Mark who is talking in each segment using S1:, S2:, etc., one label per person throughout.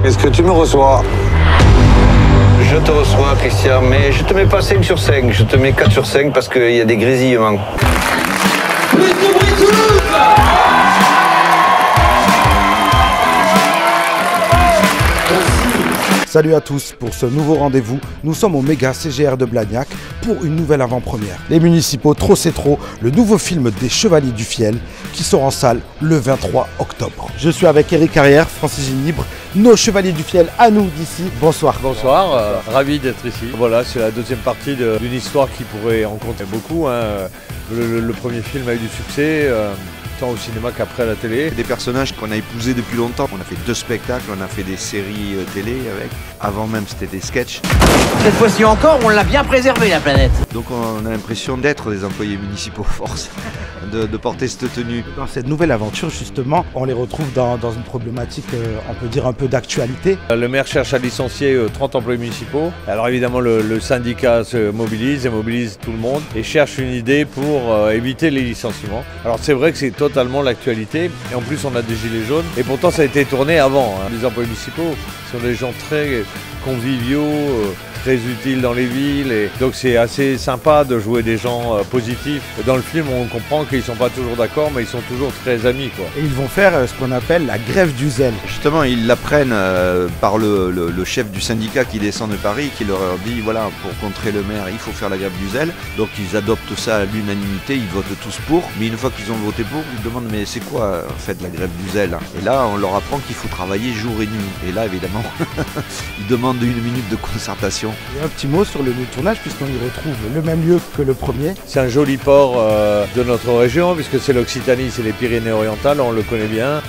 S1: Est-ce que tu me reçois?
S2: Je te reçois, Christian, mais je te mets pas 5 sur 5, je te mets 4 sur 5 parce qu'il y a des grésillements.
S3: Salut à tous pour ce nouveau rendez-vous. Nous sommes au méga CGR de Blagnac pour une nouvelle avant-première. Les Municipaux, Trop c'est trop, le nouveau film des Chevaliers du Fiel qui sort en salle le 23 octobre. Je suis avec Eric Carrière, Francis Ginibre, nos Chevaliers du Fiel à nous d'ici. Bonsoir.
S4: Bonsoir, ravi d'être ici. Voilà, c'est la deuxième partie d'une histoire qui pourrait en compter beaucoup. Le premier film a eu du succès. Tant au cinéma qu'après à la télé.
S5: Des personnages qu'on a épousés depuis longtemps. On a fait 2 spectacles, on a fait des séries télé avec. Avant même c'était des sketchs.
S6: Cette fois-ci encore, on l'a bien préservé la planète.
S5: Donc on a l'impression d'être des employés municipaux force, de porter cette tenue.
S3: Dans cette nouvelle aventure justement, on les retrouve dans une problématique, on peut dire un peu d'actualité.
S4: Le maire cherche à licencier 30 employés municipaux. Alors évidemment le syndicat se mobilise et mobilise tout le monde et cherche une idée pour éviter les licenciements. Alors c'est vrai que c'est totalement l'actualité et en plus on a des gilets jaunes et pourtant ça a été tourné avant. Les employés municipaux sont des gens très conviviaux, très utiles dans les villes et donc c'est assez sympa de jouer des gens positifs. Dans le film on comprend qu'ils ne sont pas toujours d'accord mais ils sont toujours très amis, quoi.
S3: Et ils vont faire ce qu'on appelle la grève du zèle.
S5: Justement ils l'apprennent par le chef du syndicat qui descend de Paris qui leur dit voilà, pour contrer le maire il faut faire la grève du zèle. Donc ils adoptent ça à l'unanimité, ils votent tous pour, mais une fois qu'ils ont voté pour, ils demandent mais c'est quoi en fait la grève du zèle? Et là on leur apprend qu'il faut travailler jour et nuit. Et là évidemment ils demandent 1 minute de concertation.
S3: Et un petit mot sur le lieu de tournage puisqu'on y retrouve le même lieu que le premier.
S4: C'est un joli port de notre région puisque c'est l'Occitanie, c'est les Pyrénées-Orientales, on le connaît bien.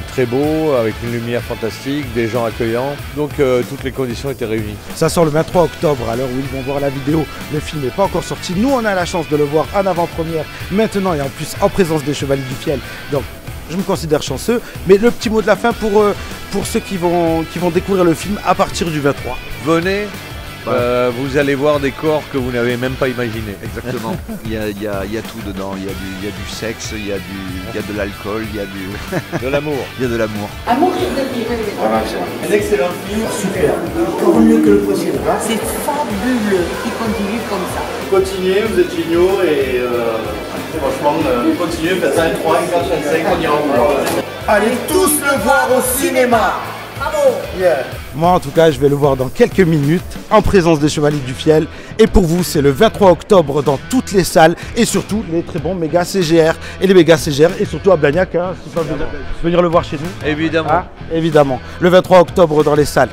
S4: Très beau, avec une lumière fantastique, des gens accueillants. Donc toutes les conditions étaient réunies.
S3: Ça sort le 23 octobre à l'heure où ils vont voir la vidéo. Le film n'est pas encore sorti. Nous on a la chance de le voir en avant-première maintenant et en plus en présence des Chevaliers du Fiel. Donc je me considère chanceux. Mais le petit mot de la fin pour ceux qui vont découvrir le film à partir du 23.
S4: Venez, vous allez voir des corps que vous n'avez même pas imaginés.
S5: Exactement. Il y a tout dedans. Il y a du sexe, il y a de l'alcool, il y a
S4: de l'amour.
S5: Il y a de l'amour.
S7: Amour sur deux pieds.
S6: Un excellent film.
S7: Super. Encore mieux que le précédent. C'est fabuleux. Il continue comme ça.
S8: Continuez, vous êtes géniaux et franchement, continuez, faites ça 3, 4, 5, on ira au bout.
S7: Allez tous le voir au cinéma. Bravo.
S3: Yeah. Moi en tout cas je vais le voir dans quelques minutes en présence des Chevaliers du Fiel. Et pour vous c'est le 23 octobre dans toutes les salles et surtout les très bons méga CGR et les méga CGR et surtout à Blagnac, si pas venir le voir chez nous.
S4: Évidemment.
S3: Évidemment. Le 23 octobre dans les salles.